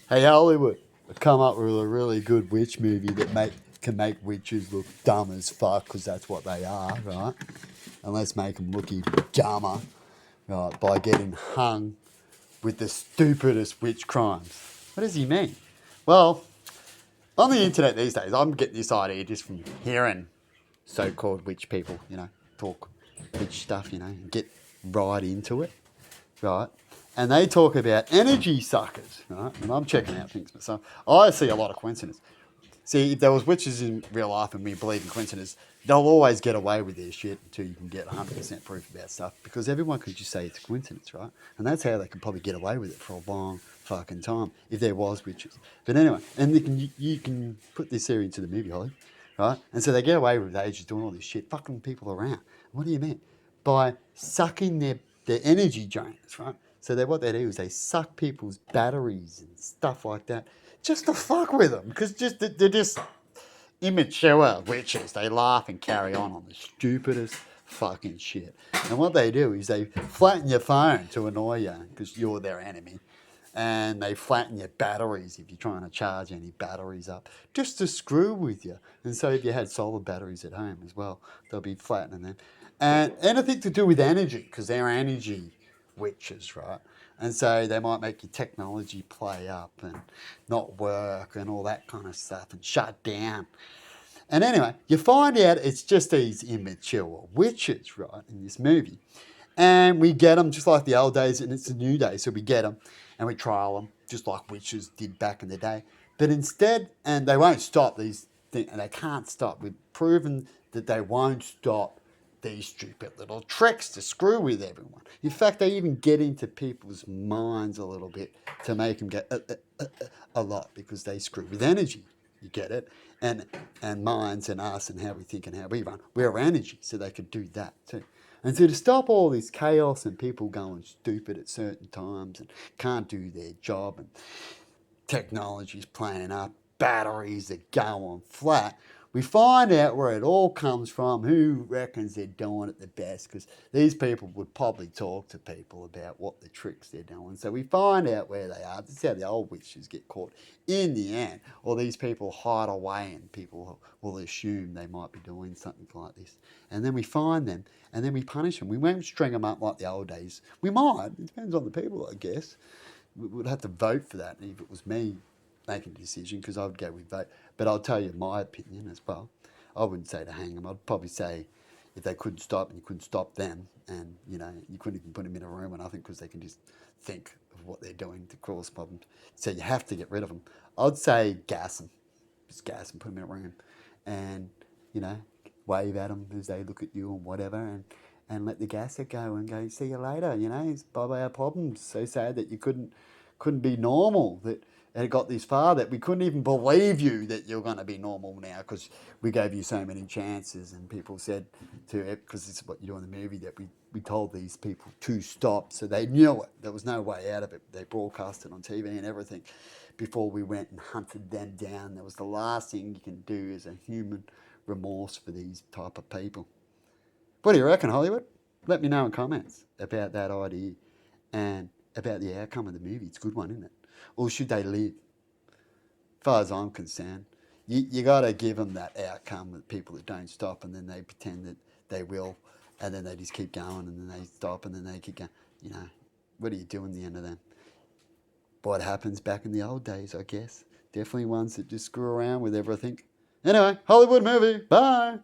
Hey Hollywood, I've come up with a really good witch movie that can make witches look dumb as fuck because that's what they are, right? And let's make them look even dumber, right? By getting hung with the stupidest witch crimes. What does he mean? Well, on the internet these days, I'm getting this idea just from hearing so-called witch people, talk witch stuff, and get right into it, right? And they talk about energy suckers, right? And I'm checking out things myself. I see a lot of coincidence. See, if there was witches in real life and we believe in coincidence, they'll always get away with their shit until you can get 100% proof about stuff because everyone can just say it's a coincidence, right? And that's how they can probably get away with it for a long fucking time if there was witches. But anyway, and you can put this theory into the movie, Holly, right? And so they get away with age doing all this shit, fucking people around. What do you mean? By sucking their energy drains, right? So what they do is they suck people's batteries and stuff like that just to fuck with them because they're just immature witches. They laugh and carry on the stupidest fucking shit. And what they do is they flatten your phone to annoy you because you're their enemy. And they flatten your batteries if you're trying to charge any batteries up, just to screw with you. And so if you had solar batteries at home as well, they'll be flattening them. And anything to do with energy, because they're energy witches, right? And so they might make your technology play up and not work and all that kind of stuff and shut down. And anyway, you find out it's just these immature witches, right, in this movie. And we get them just like the old days, and it's a new day, so we get them and we trial them just like witches did back in the day. But instead, and they won't stop these things, and they can't stop. We've proven that they won't stop these stupid little tricks to screw with everyone. In fact, they even get into people's minds a little bit to make them get a lot because they screw with energy. You get it? And minds and us and how we think and how we run. We're energy, so they could do that too. And so to stop all this chaos and people going stupid at certain times and can't do their job and technology's playing up, batteries that go on flat, we find out where it all comes from, who reckons they're doing it the best, because these people would probably talk to people about what the tricks they're doing. So we find out where they are. This is how the old witches get caught in the end. Or these people hide away and people will assume they might be doing something like this. And then we find them and then we punish them. We won't string them up like the old days. We might. It depends on the people, I guess. We'd have to vote for that if it was me making a decision, because I would go with vote. But I'll tell you my opinion as well. I wouldn't say to hang them. I'd probably say if they couldn't stop and you couldn't stop them, and you couldn't even put them in a room or nothing because they can just think of what they're doing to cause problems. So you have to get rid of them. I'd say gas them, just gas them, put them in a room, and you know wave at them as they look at you and whatever, and let the gasser go and go, see you later. It's bye bye our problems. So sad that you couldn't be normal, that it got this far, that we couldn't even believe you that you're going to be normal now because we gave you so many chances. And people said to it, because this is what you do in the movie, that we told these people to stop, so they knew it. There was no way out of it. They broadcast it on TV and everything before we went and hunted them down. That was the last thing you can do as a human remorse for these type of people. What do you reckon, Hollywood? Let me know in comments about that idea and about the outcome of the movie. It's a good one, isn't it? Or should they live? As far as I'm concerned, you got to give them that outcome with people that don't stop and then they pretend that they will, and then they just keep going and then they stop and then they keep going. What do you do in the end of them? What happens back in the old days, I guess. Definitely ones that just screw around with everything. Anyway, Hollywood movie. Bye.